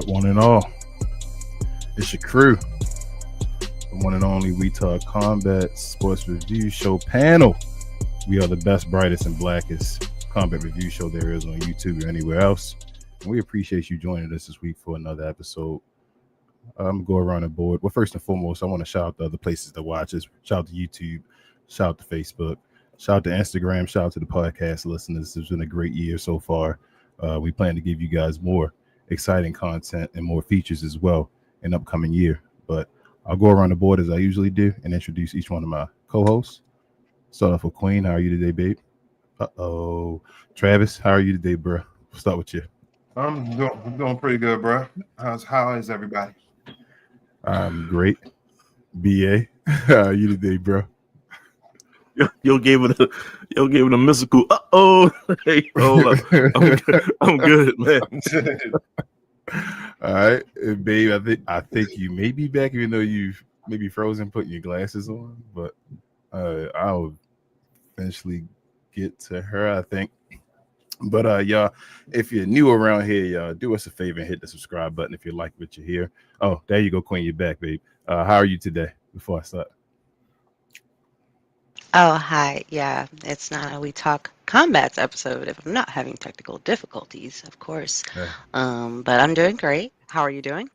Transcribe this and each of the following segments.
One and all, it's your crew, the one and only We Talk Combat Sports Review Show panel. We are the best, brightest, and blackest combat review show there is on YouTube or anywhere else. And we appreciate you joining us this week for another episode. I'm going to go around the board. Well, first and foremost, I want to shout out the other places to watch us. Shout out to YouTube, shout out to Facebook, shout out to Instagram, shout out to the podcast listeners. It's been a great year so far. We plan to give you guys more exciting content and more features as well in upcoming year. But I'll go around the board as I usually do and introduce each one of my co-hosts. Start off with Queen. How are you today, babe? Travis, how are you today, bro? We'll start with you. I'm doing pretty good, bro. How is everybody? I'm great. BA, how are you today, bro? Yo gave it a mystical. Hey, hold up. I'm good, man. All right, babe. I think you may be back, even though you've maybe frozen, putting your glasses on. But I'll eventually get to her, I think. But y'all, if you're new around here, y'all do us a favor and hit the subscribe button if you like what you hear. Oh, there you go, Queen. You're back, babe. How are you today? Before I start. Oh, hi. Yeah, it's not a We Talk Combats episode if I'm not having technical difficulties, of course. Okay. But I'm doing great. How are you doing?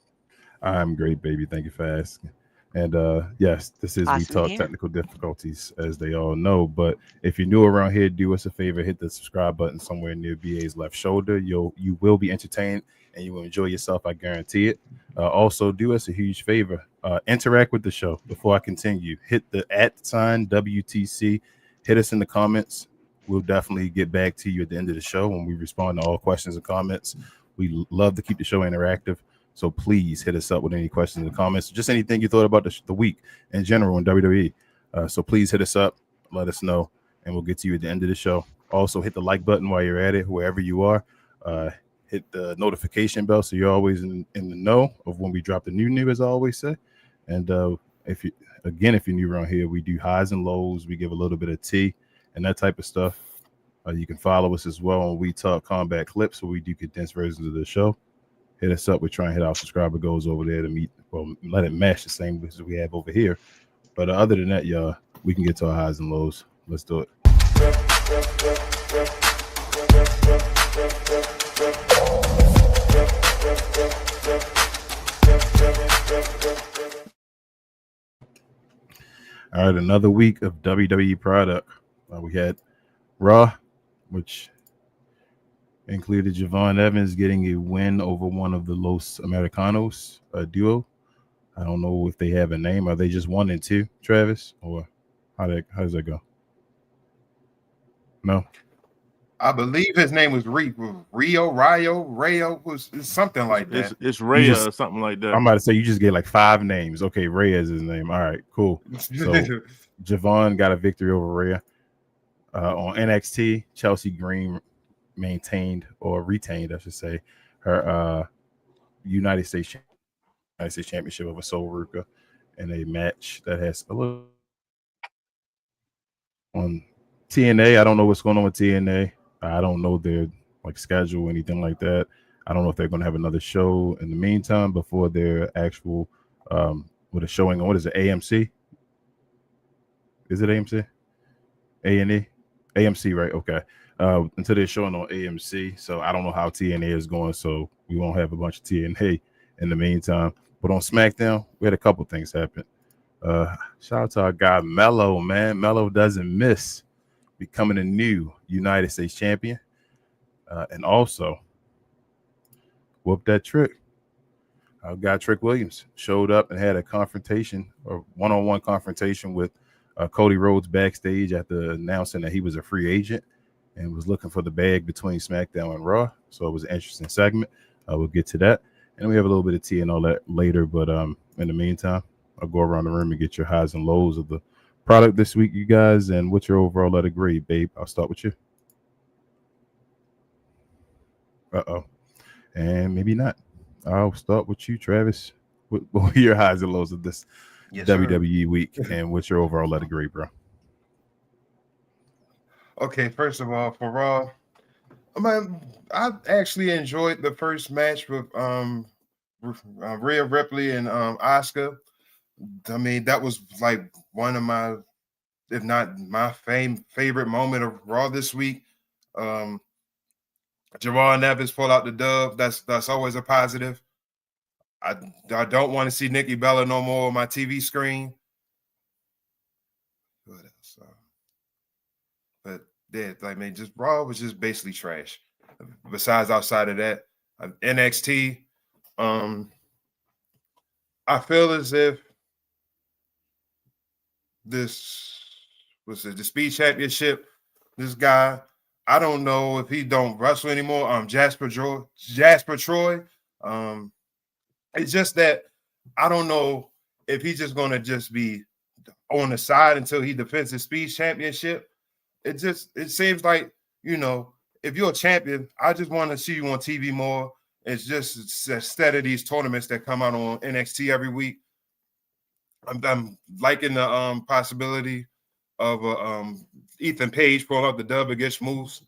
I'm great, baby. Thank you for asking. And yes, this is Awesome We to Talk hear. Technical Difficulties, as they all know. But if you're new around here, do us a favor, hit the subscribe button somewhere near BA's left shoulder. You will be entertained and you will enjoy yourself. I guarantee it. Also, do us a huge favor. Interact with the show. Before I continue, hit the @ WTC. Hit us in the comments. We'll definitely get back to you at the end of the show when we respond to all questions and comments. We love to keep the show interactive. So please hit us up with any questions in the comments, just anything you thought about the week in general in WWE. So please hit us up, let us know, and we'll get to you at the end of the show. Also, hit the like button while you're at it, wherever you are. Hit the notification bell so you're always in the know of when we drop the new, as I always say. And if you're new around here, we do highs and lows. We give a little bit of tea and that type of stuff. You can follow us as well on We Talk Combat Clips, where we do condensed versions of the show. Hit us up. We're trying to hit our subscriber goals over there to let it match the same as we have over here. But other than that, y'all, we can get to our highs and lows. Let's do it. All right, another week of WWE product. We had Raw, which included Javon Evans getting a win over one of the Los Americanos duo. I don't know if they have a name. Are they just 1 and 2, Travis? Or how does that go? No? I believe his name was Rayo, was something like that. It's Rhea or something like that. I'm about to say you just get like 5 names. Okay, Rhea is his name. All right, cool. So Javon got a victory over Rhea. On NXT, Chelsea Green retained, I should say, her United States Championship over Sol Ruka in a match that has a little on TNA. I don't know what's going on with TNA. I don't know their schedule or anything like that. I don't know if they're going to have another show in the meantime before their actual with a showing on, what is it, AMC? Is it AMC? A&E? AMC, right? Okay. Until they're showing on AMC. So I don't know how TNA is going, so we won't have a bunch of TNA in the meantime. But on SmackDown, we had a couple things happen. Shout out to our guy Melo, man. Melo doesn't miss becoming a new United States champion. And also, whoop that trick. Our guy Trick Williams showed up and had a confrontation or one-on-one confrontation with Cody Rhodes backstage after announcing that he was a free agent and was looking for the bag between SmackDown and Raw. So it was an interesting segment. We'll get to that. And we have a little bit of tea and all that later. But in the meantime, I'll go around the room and get your highs and lows of the product this week, you guys. And what's your overall letter grade, babe? I'll start with you. And maybe not. I'll start with you, Travis. What were your highs and lows of this WWE week? And what's your overall letter grade, bro? Okay, first of all, for Raw, I actually enjoyed the first match with Rhea Ripley and Asuka. I mean, that was like one of my, if not my favorite moment of Raw this week. Jamal Nevis pull out the dub. That's always a positive. I don't want to see Nikki Bella no more on my TV screen. What else? But yeah, I mean, just Raw was just basically trash. Besides, outside of that, NXT, I feel as if this was the Speed Championship. This guy, I don't know if he don't wrestle anymore. Jasper Troy. It's just that I don't know if he's just gonna just be on the side until he defends his Speed Championship. It seems like, if you're a champion, I just want to see you on TV more. It's just instead of these tournaments that come out on NXT every week. I'm liking the possibility of Ethan Page pulling up the dub against Moose.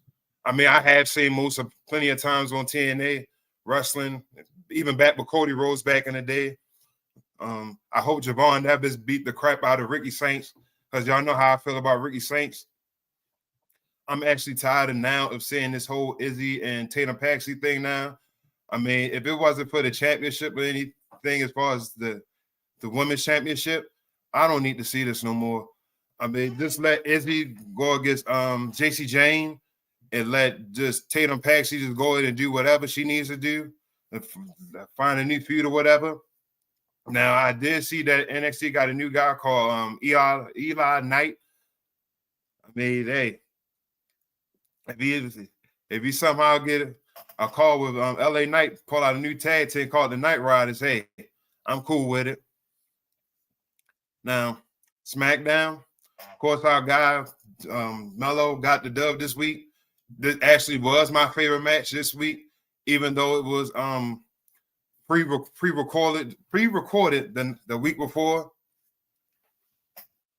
I mean, I have seen Moose plenty of times on TNA wrestling, even back with Cody Rhodes back in the day. I hope Javon Neves beat the crap out of Ricky Saints, because y'all know how I feel about Ricky Saints. I'm actually tired of seeing this whole Izzy and Tatum Paxley thing now. I mean, if it wasn't for the championship or anything as far as the women's championship, I don't need to see this no more. I mean, just let Izzy go against JC Jane and let just Tatum Paxley just go ahead and do whatever she needs to do and find a new feud or whatever. Now, I did see that NXT got a new guy called Eli Knight. I mean, hey, if he somehow get a call with LA Knight, call out a new tag team called the Night Riders, hey, I'm cool with it. Now, SmackDown, of course, our guy Melo got the dub this week. This actually was my favorite match this week, even though it was pre-recorded the week before.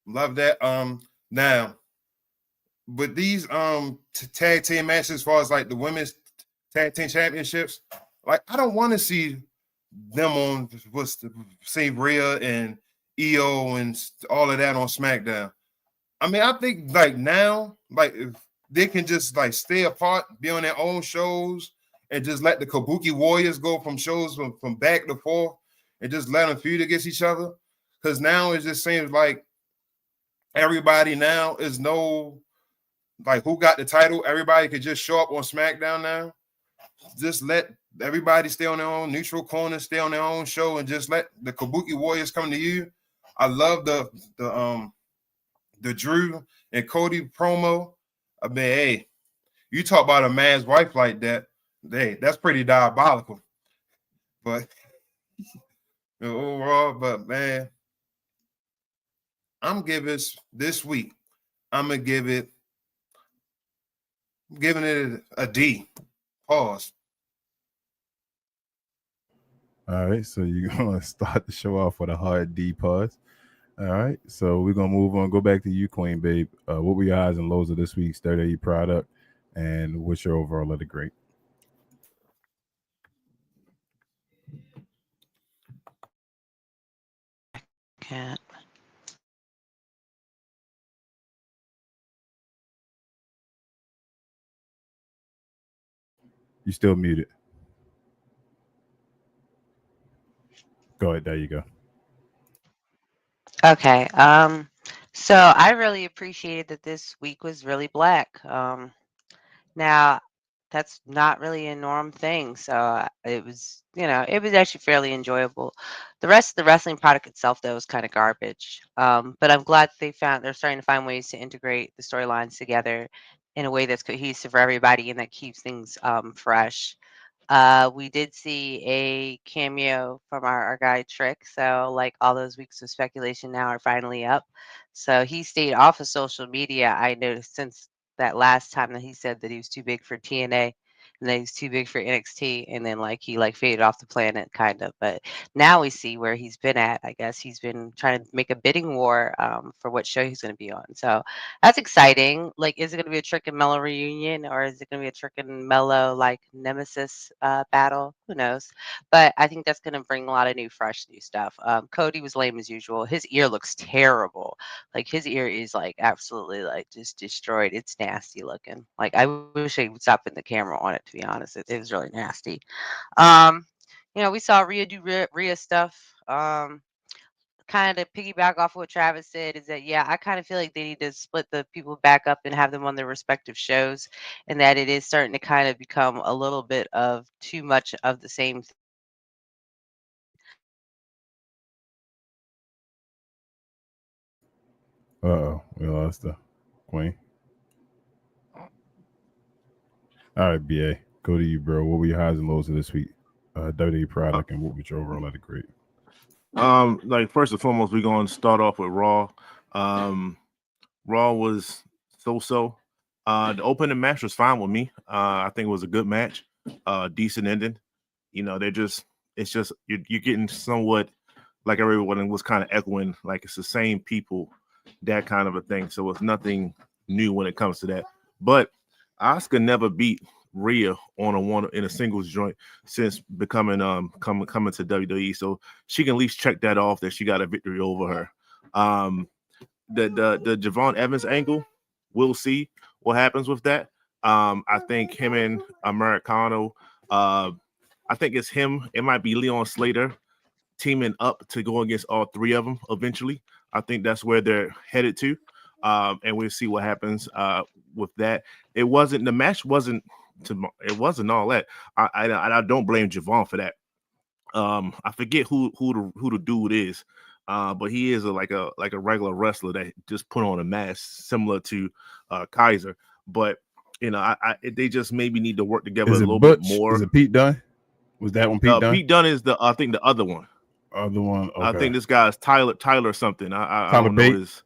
Love that. Now, with these tag team matches, as far as like the women's tag team championships, like I don't want to see them on Rhea and EO and all of that on SmackDown. I mean, I think like now, like if they can just like stay apart, be on their own shows, and just let the Kabuki Warriors go from shows from back to forth, and just let them feud against each other. Because now it just seems like everybody now is like who got the title. Everybody could just show up on SmackDown now. Just let everybody stay on their own neutral corner, stay on their own show, and just let the Kabuki Warriors come to you. I love the Drew and Cody promo. I mean, hey, you talk about a man's wife like that, hey, that's pretty diabolical. But overall, but man, I'm giving this week, I'm giving it a D. Pause. All right, so you're gonna start the show off with a hard D pause. All right, so we're gonna move on. Go back to you, Queen Babe. What were your highs and lows of this week's 30 product, and what's your overall of the great? Can't. You still muted. Go ahead. There you go. Okay. So I really appreciated that this week was really black. Now that's not really a norm thing. So it was, it was actually fairly enjoyable. The rest of the wrestling product itself, though, was kind of garbage. But I'm glad they're starting to find ways to integrate the storylines together in a way that's cohesive for everybody and that keeps things fresh. We did see a cameo from our guy Trick. So like all those weeks of speculation now are finally up. So he stayed off of social media, I noticed, since that last time that he said that he was too big for TNA. and then he's too big for NXT, and then like he like faded off the planet kind of. But now we see where he's been at. I guess he's been trying to make a bidding war for what show he's going to be on. So that's exciting. Like, is it going to be a Trick and Mellow reunion, or is it going to be a Trick and Mellow like nemesis battle? Who knows? But I think that's going to bring a lot of new, fresh, new stuff. Cody was lame as usual. His ear looks terrible. Like his ear is like absolutely like just destroyed. It's nasty looking. Like I wish they would stop putting the camera on it. To be honest, it was really nasty. Um, we saw Rhea do Rhea stuff. Kind of piggyback off what Travis said is that yeah, I kind of feel like they need to split the people back up and have them on their respective shows, and that it is starting to kind of become a little bit of too much of the same. Uh-oh, we lost the queen. All right, BA, go to you, bro. What were your highs and lows of this week? WWE product, and what was your overall at a great? Like first and foremost, we're going to start off with Raw. Raw was so. The opening match was fine with me. I think it was a good match, decent ending. It's just you're getting somewhat like everyone was kind of echoing, like it's the same people, that kind of a thing. So it's nothing new when it comes to that. But Asuka never beat Rhea in a singles joint since becoming coming to WWE. So she can at least check that off that she got a victory over her. The Javon Evans angle, we'll see what happens with that. I think him and Americano, I think it's him. It might be Leon Slater teaming up to go against all three of them eventually. I think that's where they're headed to. And we'll see what happens with that. The match wasn't all that. I don't blame Javon for that. I forget who the dude is, but he is like a regular wrestler that just put on a mask similar to Kaiser. But they just maybe need to work together a little bit more. Is it Pete Dunne? Was that one Pete Dunne? Pete Dunne is I think the other one. Other one. Okay. I think this guy is Tyler something. I don't know his.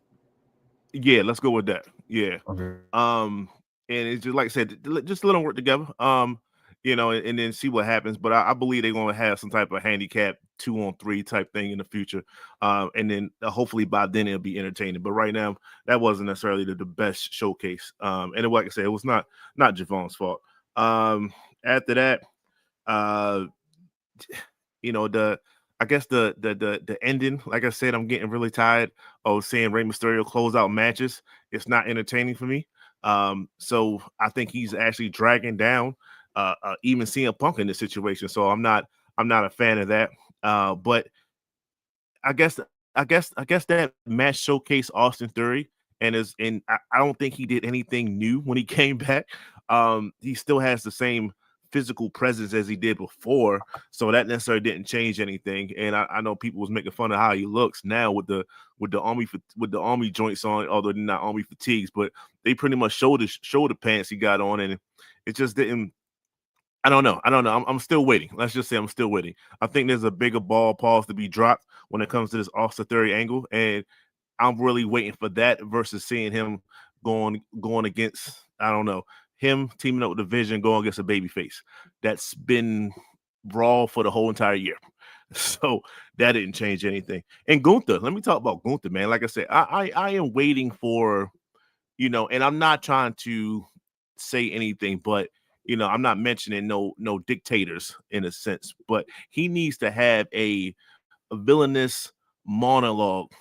Yeah, let's go with that. Yeah. Okay. And it's just like I said, just let them work together. And then see what happens. But I believe they're going to have some type of handicap 2-on-3 type thing in the future. And then hopefully by then it'll be entertaining. But right now, that wasn't necessarily the best showcase. And like I said, it was not Javon's fault. After that, I guess the ending, like I said, I'm getting really tired of seeing Rey Mysterio close out matches. It's not entertaining for me. So I think he's actually dragging down even CM Punk in this situation. So I'm not a fan of that. But I guess that match showcased Austin Theory, and I don't think he did anything new when he came back. He still has the same physical presence as he did before, so that necessarily didn't change anything. And I know people was making fun of how he looks now with the army joints on, although they're not army fatigues, but they pretty much showed the pants he got on, and it just didn't. I don't know. I'm still waiting. Let's just say I'm still waiting. I think there's a bigger ball pause to be dropped when it comes to this Austin Theory angle, and I'm really waiting for that versus seeing him going against, I don't know, him teaming up with the Vision going against a babyface. That's been Raw for the whole entire year. So that didn't change anything. And Gunther, let me talk about Gunther, man. Like I said, I am waiting for, and I'm not trying to say anything, but I'm not mentioning no dictators in a sense, but he needs to have a villainous monologue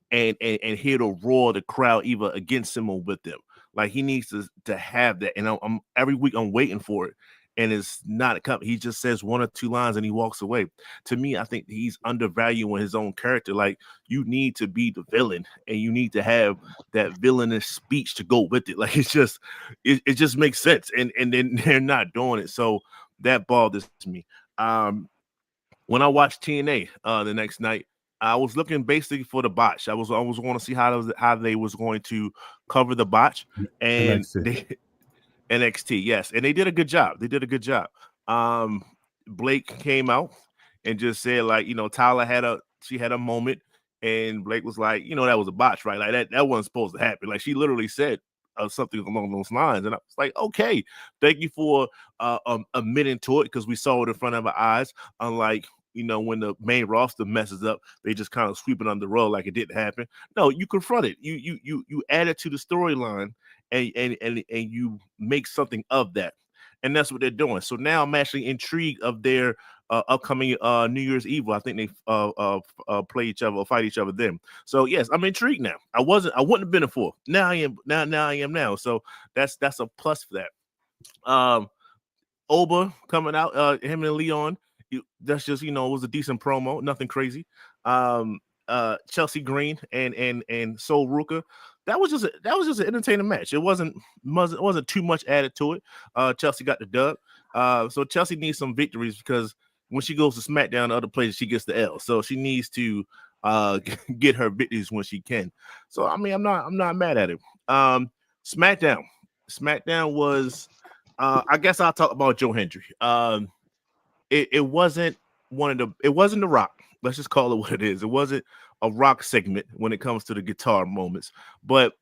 and hear the roar of the crowd either against him or with them. Like he needs to have that. And I'm every week I'm waiting for it. And it's not a coming. He just says one or two lines and he walks away. To me, I think he's undervaluing his own character. Like you need to be the villain and you need to have that villainous speech to go with it. Like it just makes sense. And then they're not doing it. So that bothers me. When I watched TNA the next night, I was looking basically for the botch. I was going to see how they was going to cover the botch, and NXT, yes, and they did a good job. Blake came out and just said like, Tyler had a moment, and Blake was like, that was a botch, right? Like that wasn't supposed to happen. Like she literally said something along those lines. And I was like, okay, thank you for admitting to it, because we saw it in front of our eyes. Unlike, when the main roster messes up, they just kind of sweep it under the rug like it didn't happen. No, you confront it. You add it to the storyline, and you make something of that. And that's what they're doing. So now I'm actually intrigued of their upcoming New Year's Eve. I think they play each other or fight each other then. So yes, I'm intrigued now. I wouldn't have been before. Now I am. Now I am now. So that's a plus for that. Oba coming out, him and Leon. That's just, it was a decent promo, nothing crazy. Chelsea Green and Sol Ruka. That was just an entertaining match. It wasn't too much added to it. Chelsea got the dub. So Chelsea needs some victories, because when she goes to SmackDown and other places, she gets the L. So she needs to get her victories when she can. So I mean, I'm not mad at it. SmackDown was. I guess I'll talk about Joe Hendry. It wasn't the Rock. Let's just call it what it is. It wasn't a Rock segment when it comes to the guitar moments, but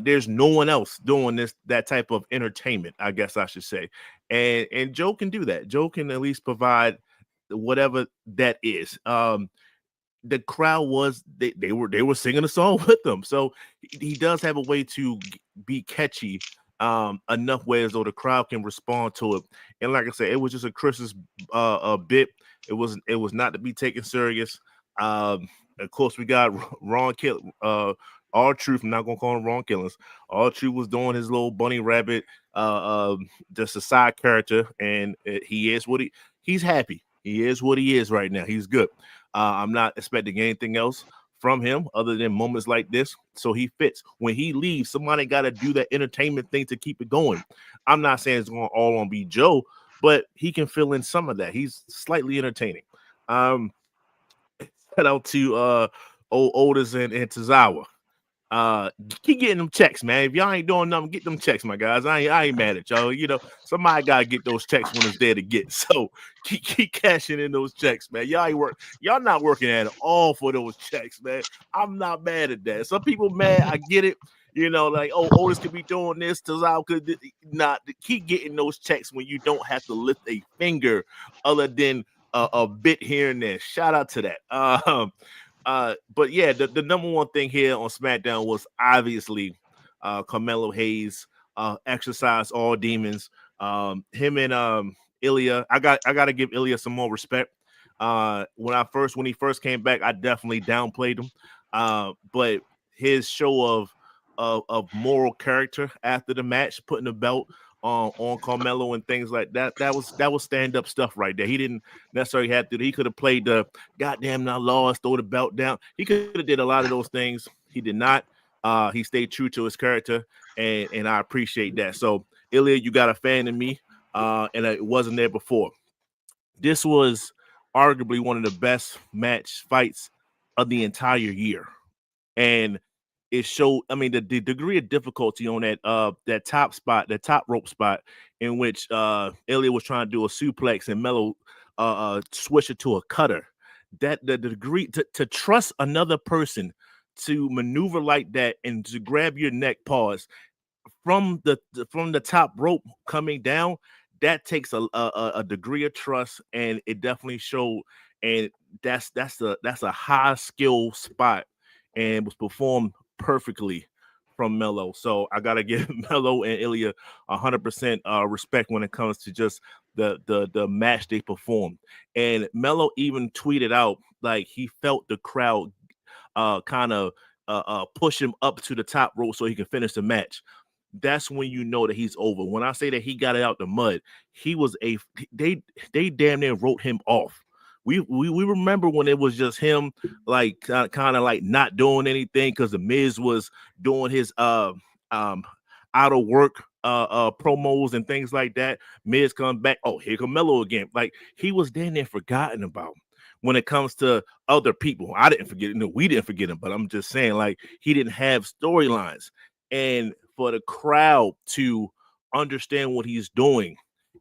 there's no one else doing that type of entertainment, I guess I should say. And Joe can do that. Joe can at least provide whatever that is. The crowd they were singing a song with them, so he does have a way to be catchy enough ways though the crowd can respond to it. And like I said, it was just a Christmas bit. It was not to be taken serious. Of course, we got Ron Kill R-Truth. I'm not gonna call him Ron Killings. R-Truth was doing his little bunny rabbit, just a side character, and he is what he's happy. He is what he is right now. He's good. I'm not expecting anything else from him other than moments like this. So he fits. When he leaves, somebody got to do that entertainment thing to keep it going. I'm not saying it's going all on be Joe, but he can fill in some of that. He's slightly entertaining. Shout out to Otis and Tozawa. Keep getting them checks, man. If y'all ain't doing nothing, get them checks, my guys. I ain't mad at y'all. Somebody gotta get those checks when it's there to get. So keep cashing in those checks, man. Y'all not working at all for those checks, man. I'm not mad at that. Some people mad. I get it. Like, oh, Otis could be doing this, Tozawa could not. Keep getting those checks when you don't have to lift a finger, other than a bit here and there. Shout out to that. But yeah, the number one thing here on SmackDown was obviously Carmelo Hayes exercise all demons. Him and Ilya. I gotta give Ilya some more respect. When he first came back, I definitely downplayed him. But his show of moral character after the match, putting the belt on Carmelo and things like that. That was stand-up stuff right there. He didn't necessarily have to. He could have played the goddamn now lost, throw the belt down. He could have did a lot of those things. He did not. He stayed true to his character, and I appreciate that. So, Ilya, you got a fan in me, and it wasn't there before. This was arguably one of the best match fights of the entire year. And it showed, I mean, the degree of difficulty on that top spot, that top rope spot, in which Ilya was trying to do a suplex and Melo switch it to a cutter. That the degree to trust another person to maneuver like that and to grab your neck, pause from the top rope coming down, that takes a degree of trust, and it definitely showed. And that's a high skill spot, and was performed perfectly from Melo. So I gotta give Melo and Ilya 100% respect when it comes to just the match they performed. And Melo even tweeted out like he felt the crowd kind of push him up to the top rope so he can finish the match. That's when you know that he's over. When I say that he got it out the mud, he was they damn near wrote him off. We remember when it was just him, like kind of like not doing anything because the Miz was doing his out of work promos and things like that. Miz comes back, oh, here come Melo again. Like he was damn near forgotten about. When it comes to other people, I didn't forget. No, we didn't forget him. But I'm just saying, like he didn't have storylines, and for the crowd to understand what he's doing,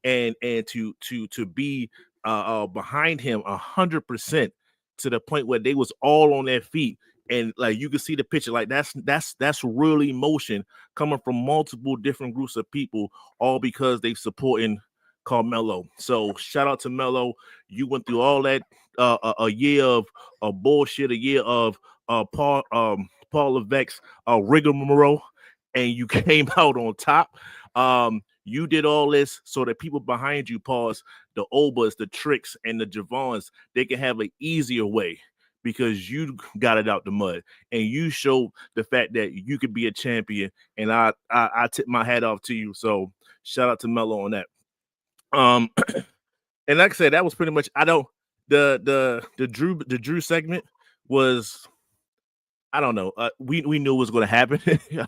and to be behind him 100% to the point where they was all on their feet and like you can see the picture, like that's real emotion coming from multiple different groups of people, all because they supporting Carmelo. So shout out to Melo. You went through all that a year of bullshit, a year of Paul Levesque's rigmarole, and you came out on top. You did all this so that people behind you, pause, the Obas, the Tricks, and the Javons, they can have an easier way because you got it out the mud and you showed the fact that you could be a champion. And I tip my hat off to you. So shout out to Melo on that. And like I said, that was pretty much. I don't the Drew segment was. I don't know. We knew it was going to happen.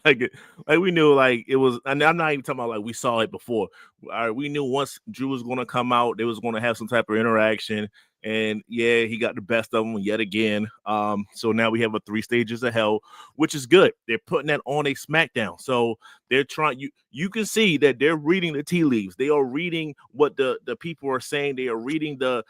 like we knew like it was. And I'm not even talking about like we saw it before. We knew once Drew was going to come out, they was going to have some type of interaction. And yeah, he got the best of them yet again. So now we have a 3 stages of hell, which is good. They're putting that on a SmackDown. So they're trying. You can see that they're reading the tea leaves. They are reading what the people are saying. They are reading the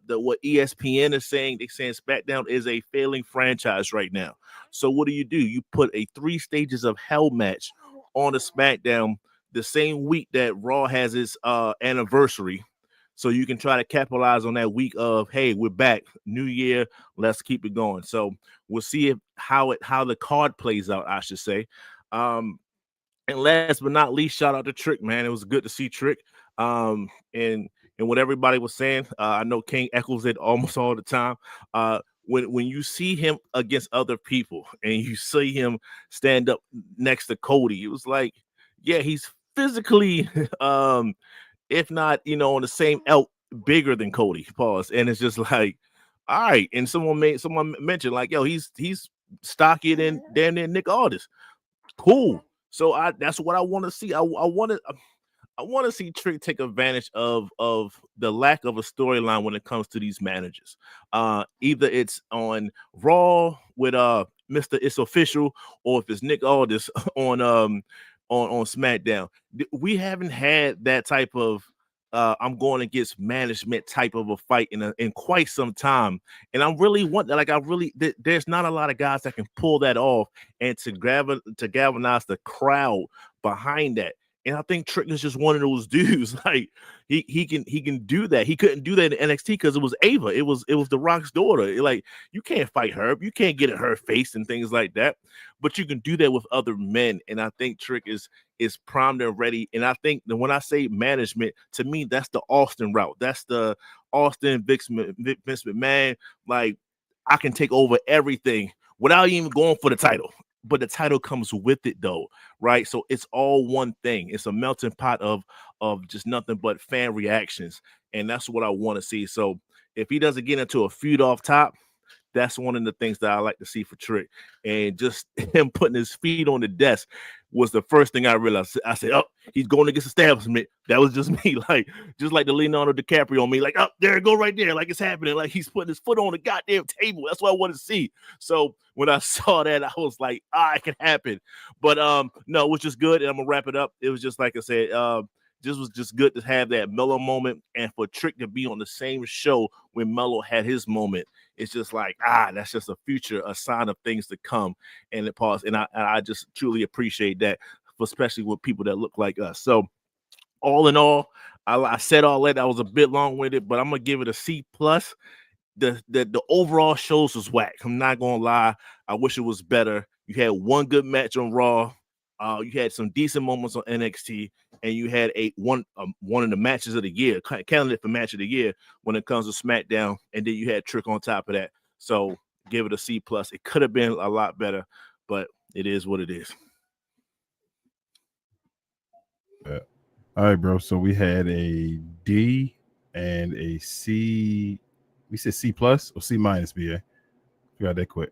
what ESPN is saying. They're saying SmackDown is a failing franchise right now. So what do? You put a 3 stages of hell match on a SmackDown the same week that Raw has its anniversary. So you can try to capitalize on that week of, hey, we're back, new year, let's keep it going. So we'll see how the card plays out, I should say. And last but not least, shout out to Trick, man. It was good to see Trick. And what everybody was saying, I know King echoes it almost all the time. When you see him against other people and you see him stand up next to Cody, it was like, yeah, he's physically if not, on the same elk, bigger than Cody. Pause. And it's just like, all right. And someone mentioned like, yo, he's stockier than damn near Nick Aldis. Cool. So that's what I want to see. I want to see Trick take advantage of the lack of a storyline when it comes to these managers. Either it's on Raw with Mr. It's Official, or if it's Nick Aldis on SmackDown. We haven't had that type of I'm going against management type of a fight in quite some time. And I'm really wondering, like, there's not a lot of guys that can pull that off and to galvanize the crowd behind that. And I think Trick is just one of those dudes. Like he can do that. He couldn't do that in NXT because it was Ava. It was The Rock's daughter. Like, you can't fight her. You can't get in her face and things like that. But you can do that with other men. And I think Trick is primed and ready. And I think that when I say management, to me, that's the Austin route. That's the Austin Vince McMahon. Like, I can take over everything without even going for the title. But the title comes with it, though, right? So it's all one thing. It's a melting pot of just nothing but fan reactions, and that's what I want to see. So if he doesn't get into a feud off top, that's one of the things that I like to see for Trick. And just him putting his feet on the desk was the first thing I realized. I said, oh, he's going against establishment. That was just me, like, just like the Leonardo DiCaprio on me, like, oh, there it go right there, like it's happening, like he's putting his foot on the goddamn table. That's what I want to see. So when I saw that, I was like, it can happen. But no, it was just good, and I'm gonna wrap it up. It was just like I said, this was just good to have that Melo moment, and for Trick to be on the same show when Melo had his moment. It's just like, that's just a sign of things to come. And it paused. And I just truly appreciate that, especially with people that look like us. So all in all, I said all that. I was a bit long-winded, but I'm going to give it a C+. The overall shows was whack. I'm not going to lie. I wish it was better. You had one good match on Raw. You had some decent moments on NXT, and you had one of the matches of the year, candidate for match of the year when it comes to SmackDown, and then you had Trick on top of that. So give it a C+. It could have been a lot better, but it is what it is. Yeah. All right, bro. So we had a D and a C. We said C+ or C-, BA. You got that quick.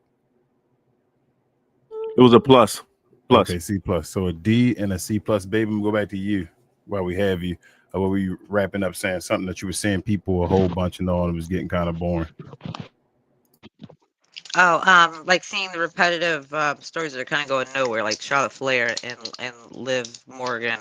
It was a plus. Okay, C+. So a D and a C+, baby. We'll go back to you while we have you. While we wrapping up, saying something that you were saying people a whole bunch and all, and it was getting kind of boring. Oh, like seeing the repetitive stories that are kind of going nowhere, like Charlotte Flair and Liv Morgan,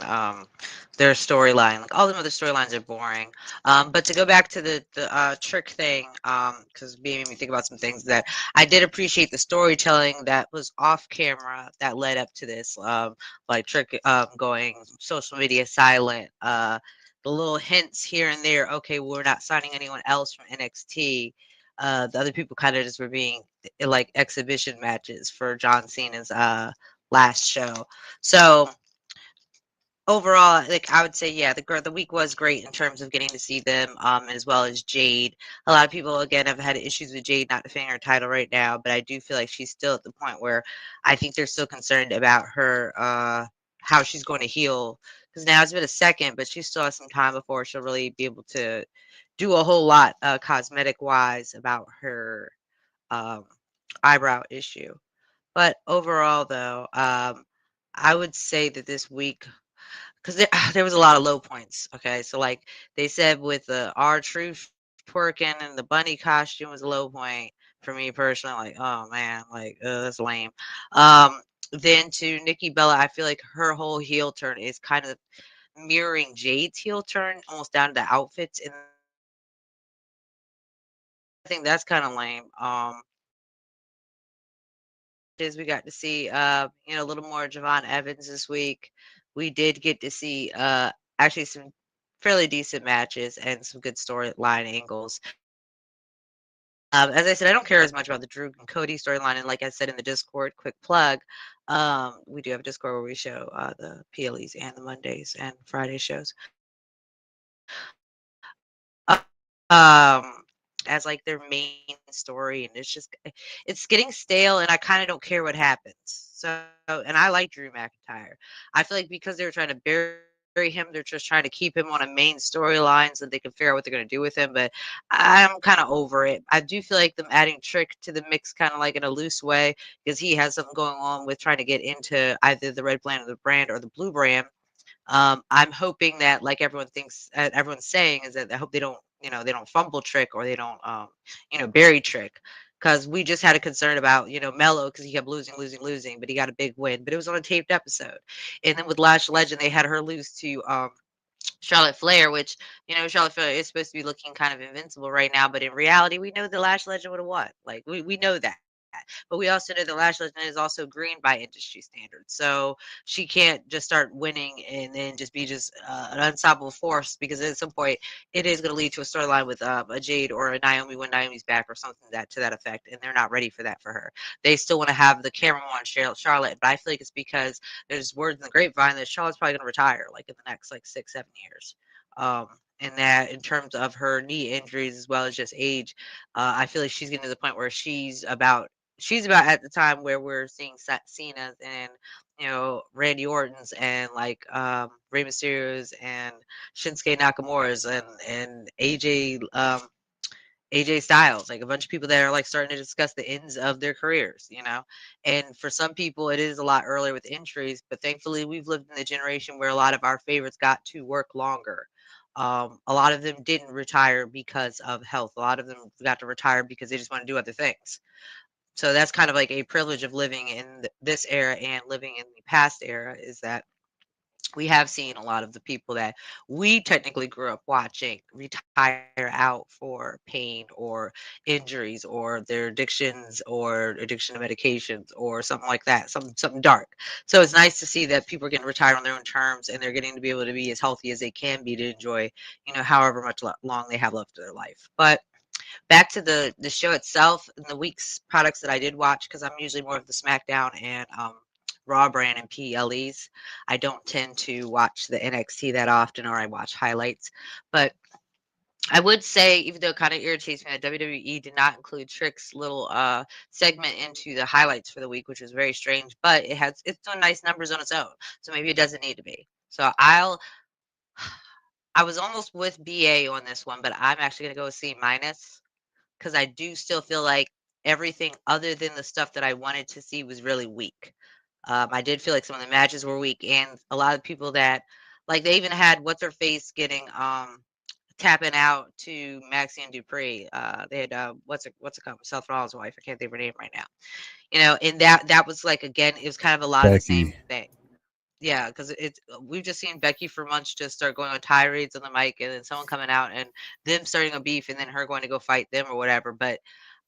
their storyline, like all the other storylines are boring. But to go back to the trick thing, because made me think about some things that I did appreciate the storytelling that was off camera that led up to this, like Trick going social media silent, the little hints here and there. Okay, we're not signing anyone else from NXT. The other people kind of just were being like exhibition matches for John Cena's last show. So overall, like I would say, yeah, the week was great in terms of getting to see them, as well as Jade. A lot of people again have had issues with Jade not defending her title right now, but I do feel like she's still at the point where I think they're still concerned about her, how she's going to heal. Because now it's been a second, but she still has some time before she'll really be able to do a whole lot, cosmetic wise about her um, eyebrow issue. But overall, though, I would say that this week, because there was a lot of low points. Okay, so like they said with the R Truth twerking and the bunny costume was a low point for me personally. Like, oh man, like that's lame. Um, then to Nikki Bella, I feel like her whole heel turn is kind of mirroring Jade's heel turn, almost down to the outfits, and I think that's kind of lame. Is we got to see a little more Javon Evans this week. We did get to see actually some fairly decent matches and some good storyline angles. As I said, I don't care as much about the Drew and Cody storyline, and like I said in the Discord, quick plug, we do have a Discord where we show the PLEs and the Mondays and Friday shows. As like their main story, and it's getting stale, and I kind of don't care what happens. So, and I like Drew McIntyre. I feel like because they were trying to bury him, they're just trying to keep him on a main storyline so they can figure out what they're going to do with him. But I'm kind of over it. I do feel like them adding Trick to the mix, kind of like in a loose way, because he has something going on with trying to get into either the red brand or the blue brand. I'm hoping that, like everyone thinks, everyone's saying, is that I hope they don't, they don't fumble Trick, or they don't, bury Trick, because we just had a concern about, Melo, because he kept losing, losing, losing, but he got a big win, but it was on a taped episode. And then with Lash Legend, they had her lose to Charlotte Flair, which, Charlotte Flair is supposed to be looking kind of invincible right now, but in reality, we know the Lash Legend would have won. Like, we know that. But we also know the Lash Legend is also green by industry standards. So she can't just start winning and then just be an unstoppable force, because at some point it is going to lead to a storyline with a Jade or a Naomi when Naomi's back, or something that to that effect. And they're not ready for that for her. They still want to have the camera on Charlotte, but I feel like it's because there's words in the grapevine that Charlotte's probably going to retire like in the next like 6-7 years. Um, and that in terms of her knee injuries as well as just age, I feel like she's getting to the point where she's about at the time where we're seeing Cena's and Randy Orton's and like Rey Mysterio's and Shinsuke Nakamura's and AJ Styles, like a bunch of people that are like starting to discuss the ends of their careers. And for some people, it is a lot earlier with injuries, but thankfully, we've lived in the generation where a lot of our favorites got to work longer. A lot of them didn't retire because of health. A lot of them got to retire because they just want to do other things. So that's kind of like a privilege of living in this era and living in the past era, is that we have seen a lot of the people that we technically grew up watching retire out for pain or injuries or their addictions or addiction to medications or something like that, something dark. So it's nice to see that people are getting retired on their own terms, and they're getting to be able to be as healthy as they can be to enjoy, however much long they have left of their life. But back to the show itself and the week's products that I did watch, because I'm usually more of the SmackDown and Raw brand and PLEs. I don't tend to watch the NXT that often, or I watch highlights. But I would say, even though it kind of irritates me that WWE did not include Trick's little segment into the highlights for the week, which was very strange, but it's doing nice numbers on its own. So maybe it doesn't need to be. So I was almost with BA on this one, but I'm actually gonna go with C minus, because I do still feel like everything other than the stuff that I wanted to see was really weak. I did feel like some of the matches were weak, and a lot of people that, like, they even had what's her face getting tapping out to Maxine Dupree. They had what's it called? Seth Rollins' wife. I can't think of her name right now. And that was like, again, it was kind of a lot of the same Becky. thing. Yeah, because we've just seen Becky for months just start going on tirades on the mic, and then someone coming out and them starting a beef, and then her going to go fight them or whatever. But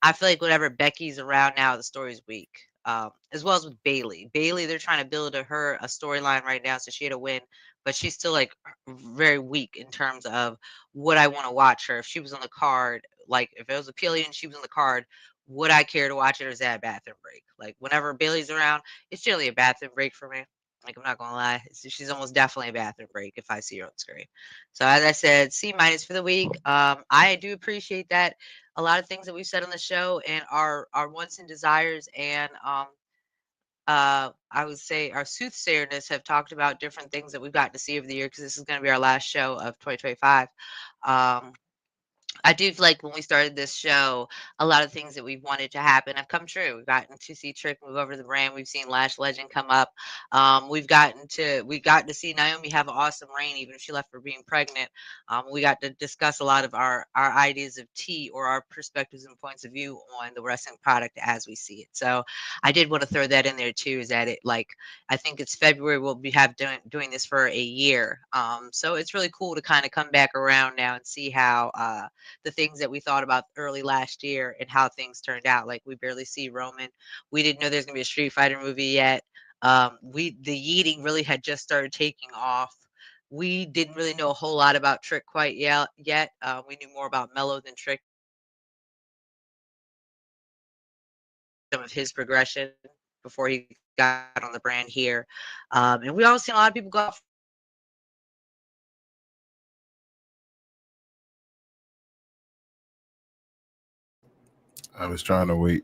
I feel like whenever Becky's around now, the story's weak. As well as with Bailey. Bailey, they're trying to build a storyline right now, so she had a win, but she's still like very weak in terms of what I want to watch her. If she was on the card, like if it was a PLE and she was on the card, would I care to watch it, or is that a bathroom break? Like whenever Bailey's around, it's generally a bathroom break for me. Like, I'm not gonna lie, she's almost definitely a bathroom break if I see her on screen. So as I said, C minus for the week. I do appreciate that a lot of things that we've said on the show and our wants and desires, and I would say our soothsayerness have talked about different things that we've gotten to see over the year, because this is going to be our last show of 2025. Um, I do feel like when we started this show, a lot of things that we've wanted to happen have come true. We've gotten to see Trick move over to the brand. We've seen Lash Legend come up. We've gotten to see Naomi have an awesome reign, even if she left for being pregnant. We got to discuss a lot of our ideas of tea, or our perspectives and points of view on the wrestling product as we see it. So I did want to throw that in there too. Is that it? Like, I think it's February. We'll be doing this for a year. So it's really cool to kind of come back around now and see how the things that we thought about early last year and how things turned out. Like, we barely see Roman. We didn't know there's gonna be a Street Fighter movie yet. The yeeting really had just started taking off. We didn't really know a whole lot about Trick quite yet. We knew more about Melo than Trick. Some of his progression before he got on the brand here, and we all seen a lot of people go off. I was trying to wait.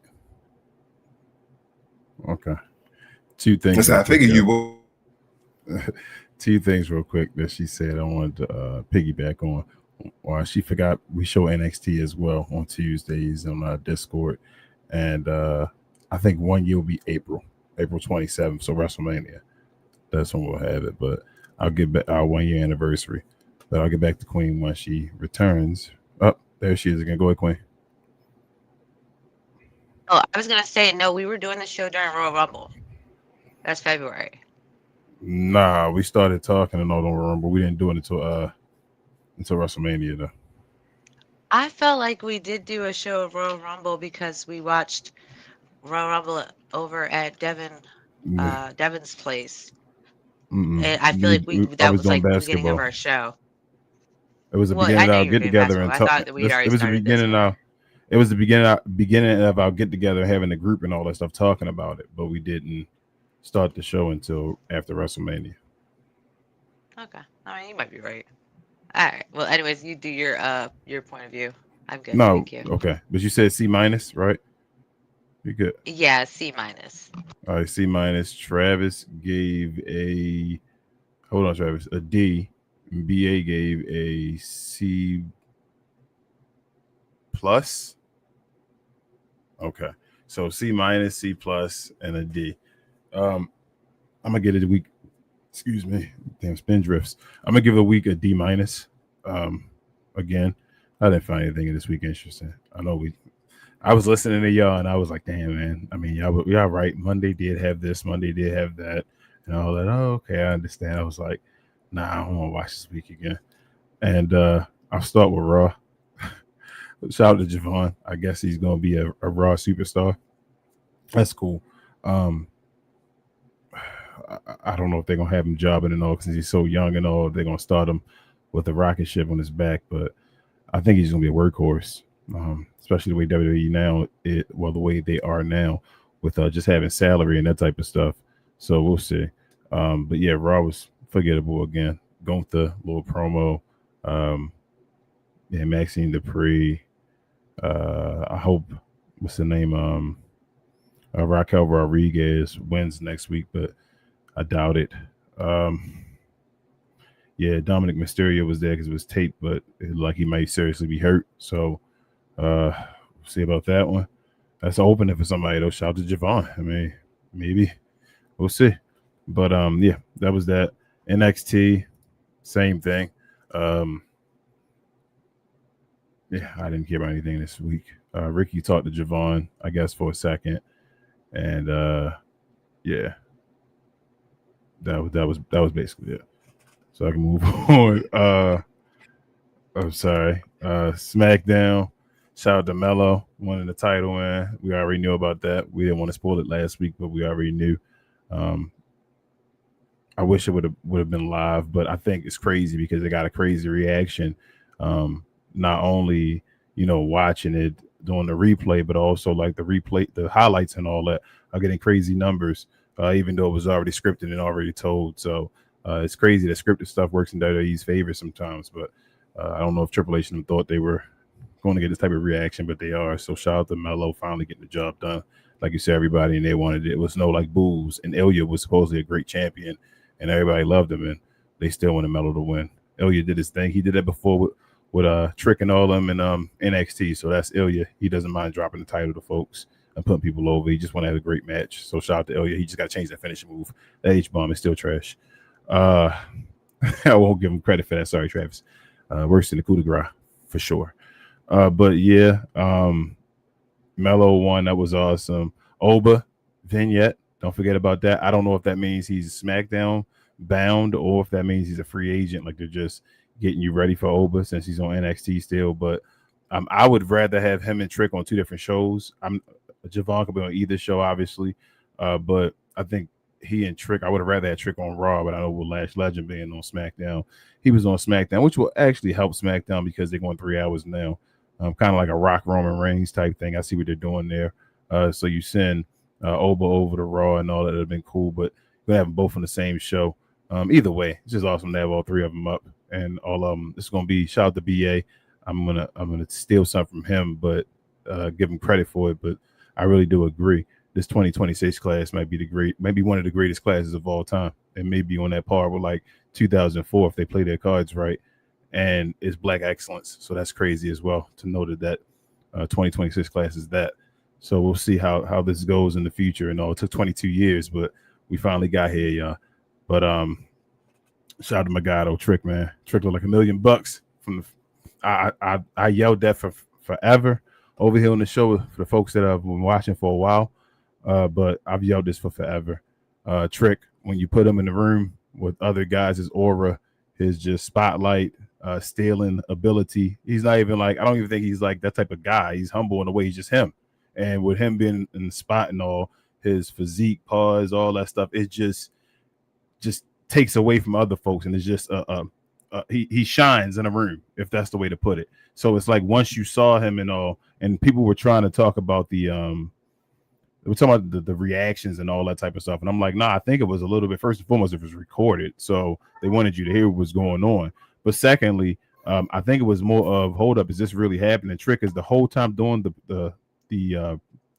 Okay. Two things. I figured you would. Two things real quick that she said I wanted to piggyback on. Or she forgot we show NXT as well on Tuesdays on our Discord, and I think 1 year will be April 27th, so WrestleMania. That's when we'll have it. But I'll get back our 1 year anniversary. But I'll get back to Queen when she returns. Oh, there she is again. Go ahead, Queen. Oh, I was gonna say, no, we were doing the show during Royal Rumble. That's February. Nah, we started talking in Autumn Rumble. We didn't do it until WrestleMania though. I felt like we did do a show of Royal Rumble because we watched Royal Rumble over at Devin's place, and I feel like I that was was doing like the beginning of basketball. our show. It was the Well, beginning I of know our you were get doing together and basketball. I talk. thought that we'd already It was the started this beginning one. of. It was the beginning of our get together, having the group and all that stuff, talking about it. But we didn't start the show until after WrestleMania. Okay, I mean, you might be right. All right. Well, anyways, you do your point of view. I'm good. No, Thank you. okay, but you said C minus, right? You good? Yeah, C minus. All right, C minus. Travis gave a. Hold on, Travis. A D. BA gave a C plus. Okay, so C minus, C plus, and a D. I'm gonna get it a week. Excuse me, damn spin drifts. I'm gonna give a week a D minus. Again, I didn't find anything in this week interesting. I was listening to y'all and I was like, damn man. I mean, y'all right. Monday did have this. Monday did have that, and all that. Oh, okay, I understand. I was like, nah, I don't want to watch this week again. And I'll start with Raw. Shout out to Javon. I guess he's gonna be a Raw superstar. That's cool. I don't know if they're gonna have him jobbing and all because he's so young and all. They're gonna start him with a rocket ship on his back, but I think he's gonna be a workhorse, especially the way WWE now. The way they are now with just having salary and that type of stuff. So we'll see. But yeah, Raw was forgettable again. Going with the little promo. Yeah, Maxine Dupree. I hope what's the name? Raquel Rodriguez wins next week, but I doubt it. Yeah, Dominic Mysterio was there because it was taped, but it like he might seriously be hurt. So, we'll see about that one. That's opening for somebody though. Shout out to Javon. I mean, maybe we'll see. But yeah, that was that. NXT, same thing. Yeah, I didn't care about anything this week. Ricky talked to Javon, I guess, for a second, and yeah, that was basically it. So I can move on. I'm sorry. SmackDown. Shout out to Melo winning the title, man. We already knew about that. We didn't want to spoil it last week, but we already knew. Um, I wish it would have been live, but I think it's crazy because they got a crazy reaction. Not only watching it doing the replay, but also like the highlights and all that are getting crazy numbers, even though it was already scripted and already told. So it's crazy that scripted stuff works in WWE's favor sometimes. But I don't know if Triple H thought they were going to get this type of reaction, but they are. So shout out to Melo finally getting the job done. Like you said, everybody and they wanted it. It was no like boos, and Ilya was supposedly a great champion, and everybody loved him, and they still wanted Melo to win. Ilya did his thing. He did that before with Trick and all them in NXT. So that's Ilya. He doesn't mind dropping the title to folks and putting people over. He just want to have a great match. So shout out to Ilya. He just got to change that finishing move. That H-bomb is still trash. I won't give him credit for that. Sorry, Travis. Worse than the coup de grace for sure. But yeah, Melo won. That was awesome. Oba, Vignette. Don't forget about that. I don't know if that means he's SmackDown bound or if that means he's a free agent. Like they're just getting you ready for Oba since he's on NXT still. But I would rather have him and Trick on two different shows. Javon could be on either show, obviously. But I think he and Trick, I would have rather had Trick on Raw, but I know with Lash Legend being on SmackDown, he was on SmackDown, which will actually help SmackDown because they're going 3 hours now. Kind of like a Rock Roman Reigns type thing. I see what they're doing there. So you send Oba over to Raw and all that would have been cool, but we have them both on the same show. Either way, it's just awesome to have all three of them up, and all of them. It's going to be shout out to BA. I'm gonna steal something from him, but give him credit for it. But I really do agree. This 2026 class might be one of the greatest classes of all time. It may be on that par with like 2004 if they play their cards right. And it's black excellence. So that's crazy as well to know that 2026 class is that. So we'll see how this goes in the future. And it took 22 years, but we finally got here, y'all. But shout out to my guy, Trick, man. Trick looked like $1 million from the I yelled that for forever over here on the show for the folks that have been watching for a while. But I've yelled this for forever. Trick, when you put him in the room with other guys, his aura, his just spotlight, stealing ability. He's not even like, I don't even think he's like that type of guy. He's humble in a way. He's just him. And with him being in the spot and all, his physique, pause, all that stuff, it just takes away from other folks. And it's just he shines in a room, if that's the way to put it. So it's like once you saw him and all, and people were trying to talk about we're talking about the reactions and all that type of stuff. And I'm like, nah, I think it was a little bit, first and foremost, it was recorded. So they wanted you to hear what was going on. But secondly, I think it was more of, hold up, is this really happening? Trick is the whole time doing the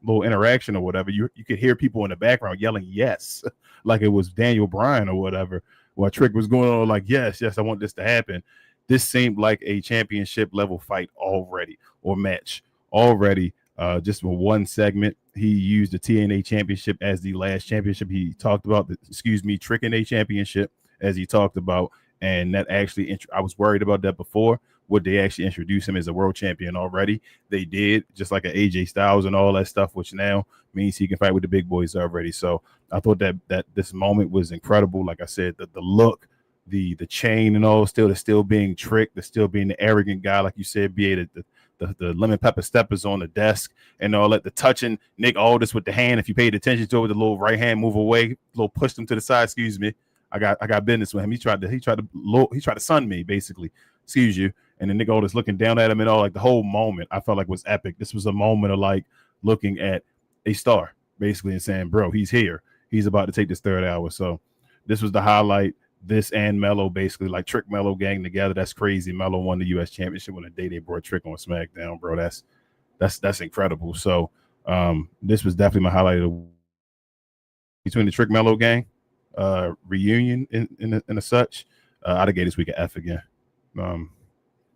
little interaction or whatever, you could hear people in the background yelling yes, like it was Daniel Bryan or whatever, while Trick was going on like, yes, I want this to happen. This seemed like a championship level fight already, or match already. Just for one segment, he used the TNA championship as the last championship he talked about. Trick and A championship as he talked about. And that actually, I was worried about that before. Would they actually introduce him as a world champion already? They did, just like an AJ Styles and all that stuff, which now means he can fight with the big boys already. So I thought that this moment was incredible. Like I said, the look, the chain and all, still being Trick, the still being the arrogant guy, like you said, the lemon pepper steppers on the desk and all that, the touching Nick Aldis with the hand. If you paid attention to it, the little right hand move away, little push him to the side. Excuse me, I got business with him. He tried to sun me basically. Excuse you. And then Nick Aldis looking down at him and all, like the whole moment I felt like was epic. This was a moment of like looking at a star basically and saying, bro, he's here. He's about to take this third hour. So this was the highlight. This and Melo basically, like Trick Melo gang together. That's crazy. Melo won the U.S. championship on the day they brought Trick on SmackDown, bro. That's incredible. So this was definitely my highlight between the Trick Melo gang reunion in a such. I'd have gave this week an F again.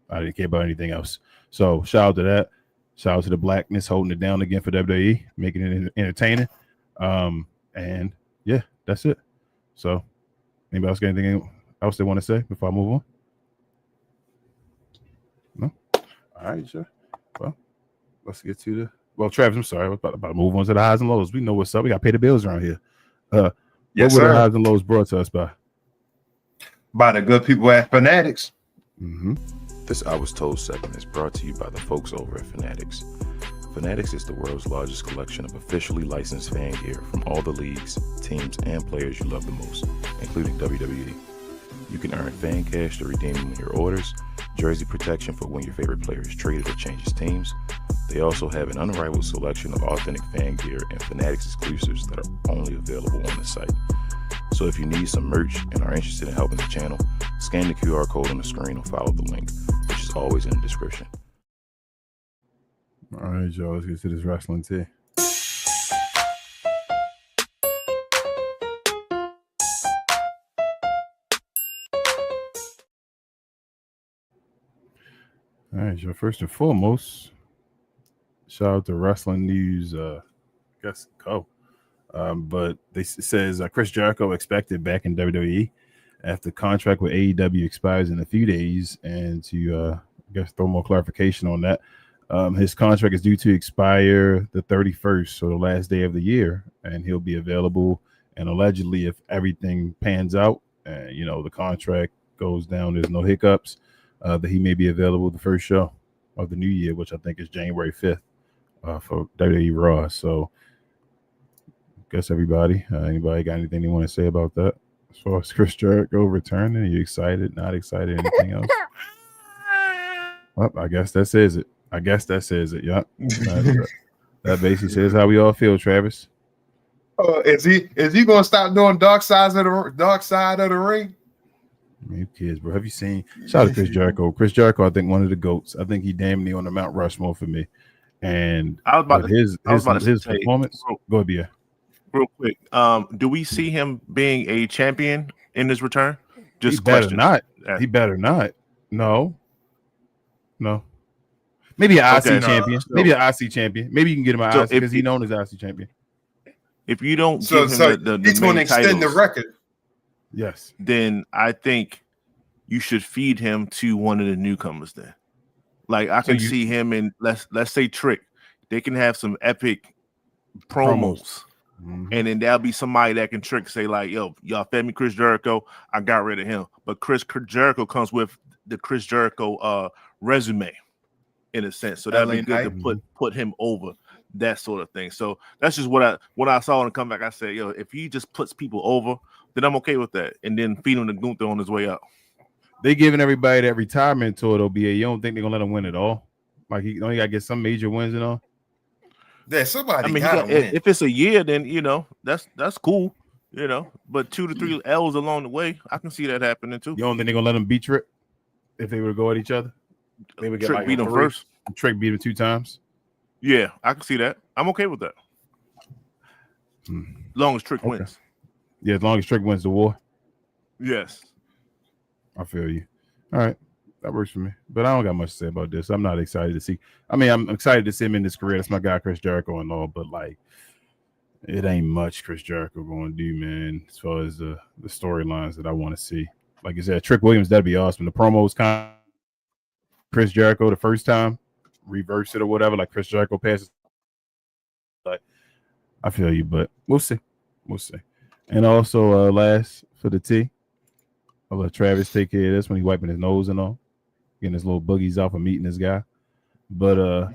I didn't care about anything else. So shout out to that. Shout out to the blackness holding it down again for WWE, making it entertaining. And yeah, that's it. So anybody else got anything else they want to say before I move on? No? All right, sure. Well, let's get to the. Well, Travis, I'm sorry. We're about to move on to the highs and lows. We know what's up. We got to pay the bills around here. Yes, what were the sir. highs and lows brought to us by? By the good people at Fanatics. Mm-hmm. This I Was Told segment is brought to you by the folks over at Fanatics. Fanatics is the world's largest collection of officially licensed fan gear from all the leagues, teams, and players you love the most, including WWE. You can earn fan cash to redeem on your orders, jersey protection for when your favorite player is traded or changes teams. They also have an unrivaled selection of authentic fan gear and Fanatics exclusives that are only available on the site. So if you need some merch and are interested in helping the channel, scan the QR code on the screen or follow the link, which is always in the description. All right, y'all. Let's get to this wrestling tea. All right, y'all. First and foremost, shout out to Wrestling News. I guess Co. But it says Chris Jericho expected back in WWE after contract with AEW expires in a few days, and to I guess throw more clarification on that. His contract is due to expire the 31st, so the last day of the year, and he'll be available. And allegedly, if everything pans out and the contract goes down, there's no hiccups, that he may be available the first show of the new year, which I think is January 5th for WWE Raw. So, I guess everybody, anybody got anything they want to say about that? As far as Chris Jericho returning, are you excited? Not excited? Anything else? Well, I guess that says it. Yep. That basically says how we all feel, Travis. Is he gonna stop doing dark side of the ring? I mean, who cares, bro? Have you seen? Shout out to Chris Jericho. Chris Jericho, I think one of the GOATs. I think he damn near on the Mount Rushmore for me. And his performance. Go ahead, Bia. Real quick, do we see him being a champion in his return? Just better not. He better not. No. Maybe an IC champion. Maybe an IC champion. Maybe you can get him an IC because he's known as IC champion. If you don't give him the he's going to extend the record. Yes. Then I think you should feed him to one of the newcomers. Then, like I can see him in let's say Trick. They can have some epic promos. Mm-hmm. And then there'll be somebody that can Trick say like, yo, y'all fed me Chris Jericho. I got rid of him. But Chris Jericho comes with the Chris Jericho resume in a sense. So that'd be good to put him over, that sort of thing. So that's just what I saw in the comeback. I said, yo, if he just puts people over, then I'm okay with that. And then feed him to Gunther on his way out. They giving everybody that retirement tour though, BA. You don't think they're gonna let him win at all? Like he only gotta get some major wins and all. Yeah, somebody. I mean, if it's a year, then that's cool. But 2 to 3 L's along the way, I can see that happening too. You don't think they're gonna let him beat Trick if they were to go at each other? They would get Trick beat him first. Trick beat him 2 times. Yeah, I can see that. I'm okay with that. As long as Trick wins. Yeah, as long as Trick wins the war. Yes. I feel you. All right. That works for me. But I don't got much to say about this. I'm not excited to see. I mean, I'm excited to see him in this career. That's my guy, Chris Jericho and all. But, like, it ain't much Chris Jericho going to do, man, as far as the storylines that I want to see. Like I said, Trick Williams, that'd be awesome. The promos kind of Chris Jericho the first time, reverse it or whatever, like Chris Jericho passes. Like, I feel you, but we'll see. And also, last for the tea, I'll let Travis take care of this when he's wiping his nose and all, getting his little boogies off of meeting this guy. But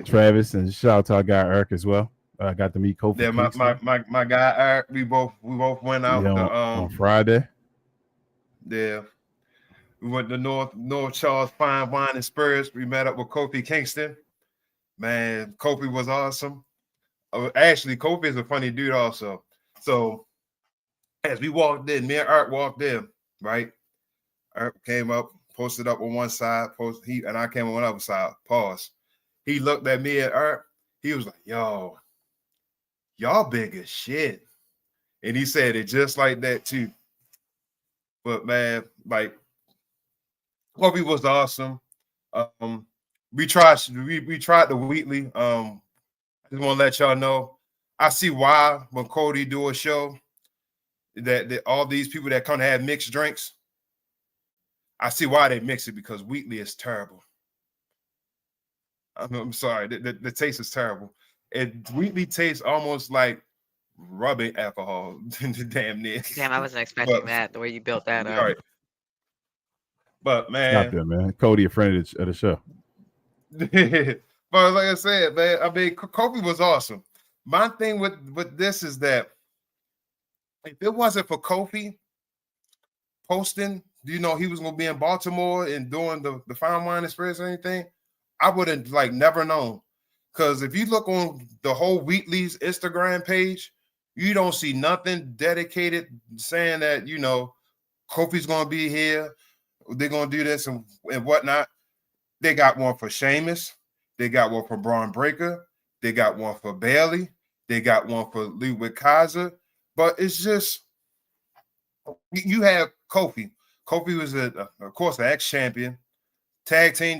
Travis, and shout out to our guy Eric as well. I got to meet Kofi. Yeah, my guy Eric. We both went out on Friday. Yeah. We went to North Charles Fine Wine and Spirits. We met up with Kofi Kingston. Man, Kofi was awesome. Actually, Kofi is a funny dude also. So as we walked in, me and Art walked in, right? Art came up, posted up on one side, and I came on the other side, pause. He looked at me and Art. He was like, yo, y'all big as shit. And he said it just like that too. But man, like, Kobe was awesome. We tried the Wheatley. I just want to let y'all know. I see why when Cody do a show that all these people that come to have mixed drinks, I see why they mix it because Wheatley is terrible. I'm sorry. The taste is terrible. It Wheatley tastes almost like rubbing alcohol. Damn near. Damn, I wasn't expecting But that. The way you built that all up. right. But Stop man, there, man. Cody, a friend of the show. but like I said, man, I mean, Kofi was awesome. My thing with this is that if it wasn't for Kofi posting, he was gonna be in Baltimore and doing the fine wine experience or anything, I would have like never known. Because if you look on the whole Wheatley's Instagram page, you don't see nothing dedicated saying that Kofi's gonna be here, they're gonna do this and whatnot. They got one for Sheamus, they got one for Braun Breaker, they got one for Bailey, they got one for Ludwig Kaiser, but it's just you have Kofi. Kofi was of course an ex-champion,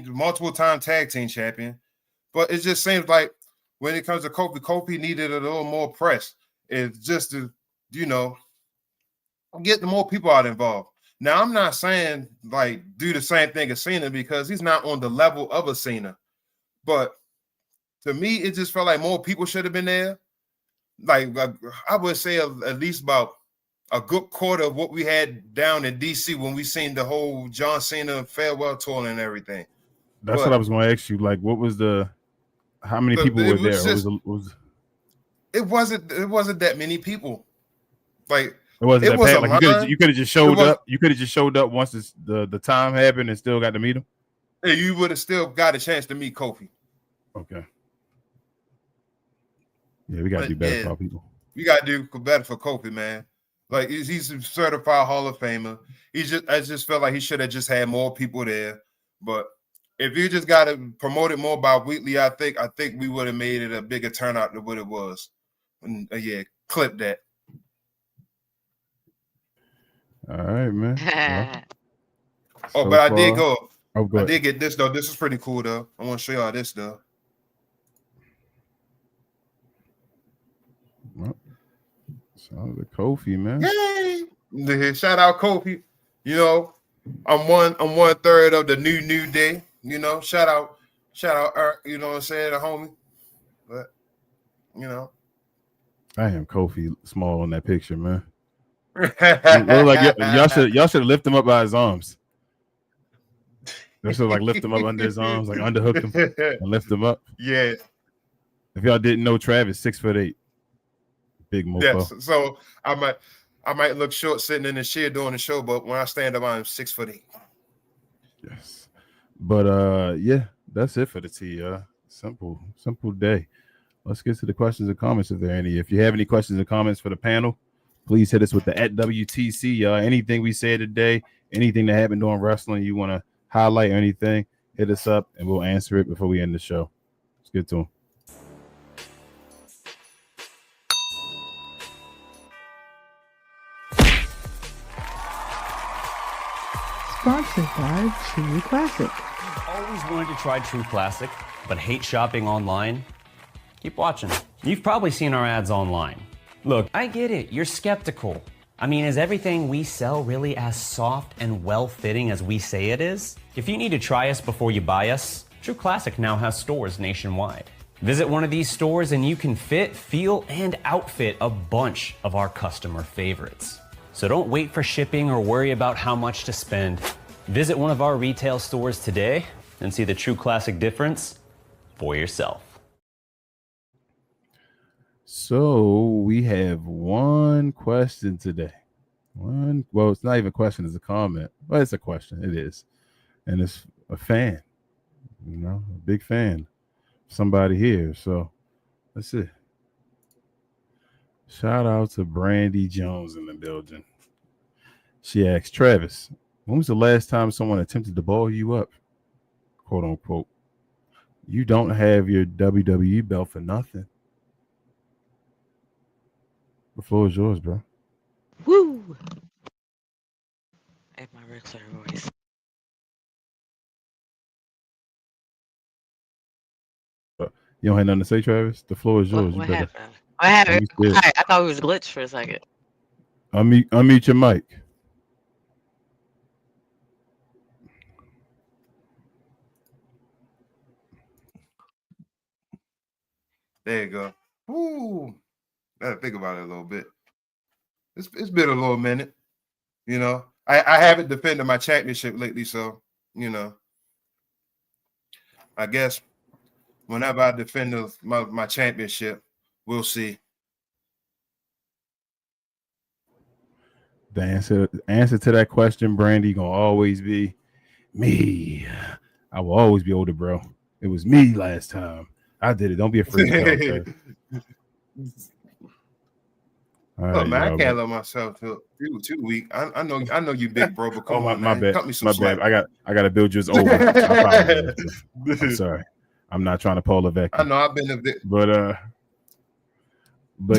multiple-time tag team champion. But it just seems like when it comes to Kofi needed a little more press. It's just to, get the more people out involved. Now, I'm not saying like do the same thing as Cena because he's not on the level of a Cena. But to me, it just felt like more people should have been there. Like I would say at least about a good quarter of what we had down in DC when we seen the whole John Cena farewell tour and everything. That's what I was going to ask you. Like, what was how many people were there? It wasn't that many people. Like it wasn't that bad. Like you could have just showed up. You could have just showed up once the time happened and still got to meet him. Yeah, you would have still got a chance to meet Kofi. Okay. Yeah, we got to do better for our people. We got to do better for Kofi, man. Like he's a certified Hall of Famer. I just felt like he should have just had more people there. But if you just got to promote it more by Wheatley, I think we would have made it a bigger turnout than what it was. And yeah, clip that. All right, man. But I did go. I did get this though. This is pretty cool though. I want to show y'all this though. Well, shout out to Kofi, man. Yay! Shout out Kofi. I'm one third of the new day. Shout out, you know what I'm saying, the homie. But I am Kofi small on that picture, man. Like y'all should have lifted him up by his arms. They should like lift him up under his arms, like underhook him and lift him up. Yeah. If y'all didn't know, Travis 6'8", big mofo. Yes. So I might look short sitting in the chair doing the show, but when I stand up, I'm 6'8". Yes. But yeah, that's it for the tea. Simple day. Let's get to the questions and comments if there are any. If you have any questions and comments for the panel, please hit us with the @WTC. Anything we said today, anything that happened during wrestling you want to highlight or anything, hit us up and we'll answer it before we end the show. Let's get to them. Sponsored by True Classic. Always wanted to try True Classic, but hate shopping online? Keep watching. You've probably seen our ads online. Look, I get it, you're skeptical. I mean, is everything we sell really as soft and well-fitting as we say it is? If you need to try us before you buy us, True Classic now has stores nationwide. Visit one of these stores and you can fit, feel, and outfit a bunch of our customer favorites. So don't wait for shipping or worry about how much to spend. Visit one of our retail stores today and see the True Classic difference for yourself. So we have one question today. Well, it's not even a question, it's a comment. Well, it's a question. It is. And it's a fan, a big fan. Somebody here. So let's see. Shout out to Brandy Jones in the building. She asked, Travis, when was the last time someone attempted to ball you up? Quote unquote. You don't have your WWE belt for nothing. The floor is yours, bro. Woo! I have my regular voice. You don't have nothing to say, Travis? The floor is yours. What you happened? What happened? I thought it was glitched for a second. Unmute your mic. There you go. Ooh, gotta think about it a little bit. It's been a little minute, you know. I haven't defended my championship lately, so you know. I guess whenever I defend my championship, we'll see. The answer to that question, Brandy, gonna always be me. I will always be older, bro. It was me last time. I did it. Don't be afraid to tell, okay? All Look, right, man, y'all, I can't let myself feel too weak. I know you big bro, but come on, my man. bad. Cut me some My slack. bad. I got to build yours over. I apologize. I'm sorry. I'm not trying to pull a Vector. I know I've been a bit, but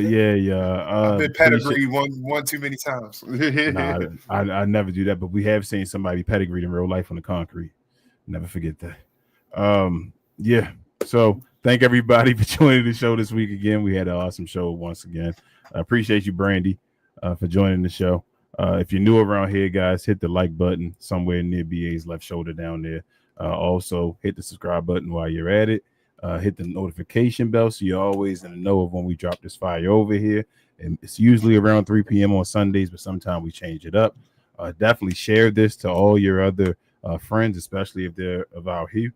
yeah. I've been pedigreed one too many times. Nah, I never do that, but we have seen somebody pedigreed in real life on the concrete. Never forget that. Yeah. So thank everybody for joining the show this week again. We had an awesome show once again. I appreciate you, Brandy, for joining the show. If you're new around here, guys, hit the like button somewhere near BA's left shoulder down there. Also, hit the subscribe button while you're at it. Hit the notification bell so you're always in the know of when we drop this fire over here. And it's usually around 3 p.m. on Sundays, but sometimes we change it up. Definitely share this to all your other friends, especially if they're of our hue.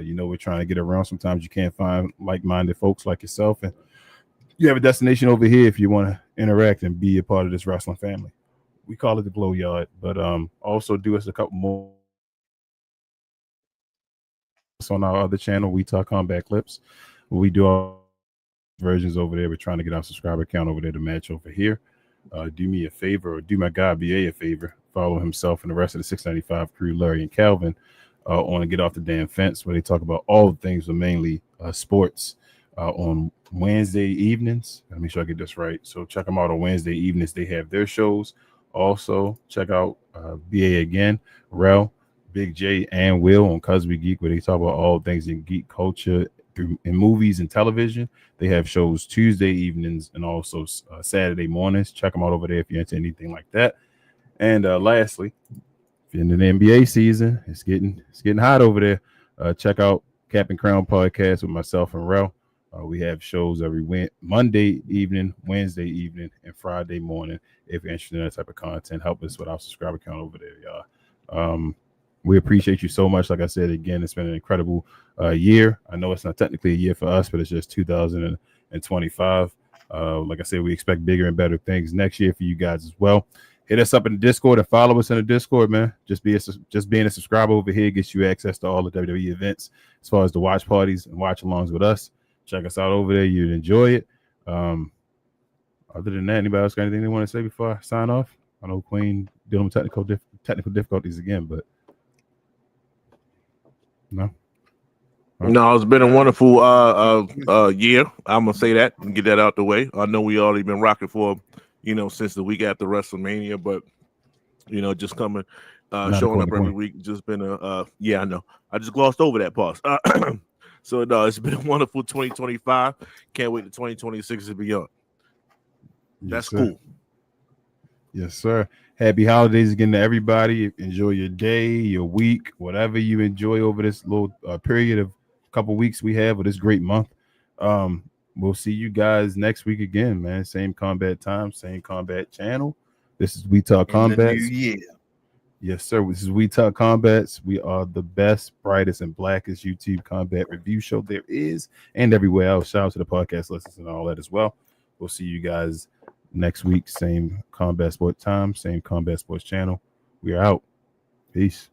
You know, we're trying to get around. Sometimes you can't find like-minded folks like yourself, and you have a destination over here if you want to interact and be a part of this wrestling family. We call it the Glow Yard, but also do us a couple more on our other channel, We Talk Combat Clips. We do our versions over there. We're trying to get our subscriber count over there to match over here. Do me a favor, or do my guy BA a favor. Follow himself and the rest of the 695 crew, Larry and Calvin, on to Get Off the Damn Fence, where they talk about all the things, but mainly sports, on Wednesday evenings. Let me make sure I get this right. So check them out on Wednesday evenings. They have their shows. Also, check out BA again, Rel, Big J, and Will on Cuz We Geek, where they talk about all things in geek culture in movies and television. They have shows Tuesday evenings and also Saturday mornings. Check them out over there if you're into anything like that. And lastly, if you're into the NBA season, it's getting hot over there. Check out Cap and Crown podcast with myself and Rel. We have shows every Monday evening, Wednesday evening, and Friday morning. If you're interested in that type of content, help us with our subscriber count over there, y'all. We appreciate you so much. Like I said, again, it's been an incredible year. I know it's not technically a year for us, but it's just 2025. Like I said, we expect bigger and better things next year for you guys as well. Hit us up in the Discord and follow us in the Discord, man. Just being a subscriber over here gets you access to all the WWE events as far as the watch parties and watch alongs with us. Check us out over there. You'd enjoy it. Other than that, anybody else got anything they want to say before I sign off? I know Queen dealing with technical difficulties again, but no. No, it's been a wonderful year. I'm gonna say that and get that out the way. I know we already been rocking for, since the week after WrestleMania, but just coming, showing up every week. Just been I know. I just glossed over that pause. So no, it's been a wonderful 2025. Can't wait to 2026 and beyond. That's cool. Yes, sir. Happy holidays again to everybody. Enjoy your day, your week, whatever you enjoy over this little period of couple weeks we have, or this great month. We'll see you guys next week again, man. Same combat time, same combat channel. This is We Talk Combats. Yes, sir. This is We Talk Combats. We are the best, brightest, and blackest YouTube combat review show there is, and everywhere else. Shout out to the podcast listeners and all that as well. We'll see you guys next week. Same combat sports time, same combat sports channel. We are out. Peace.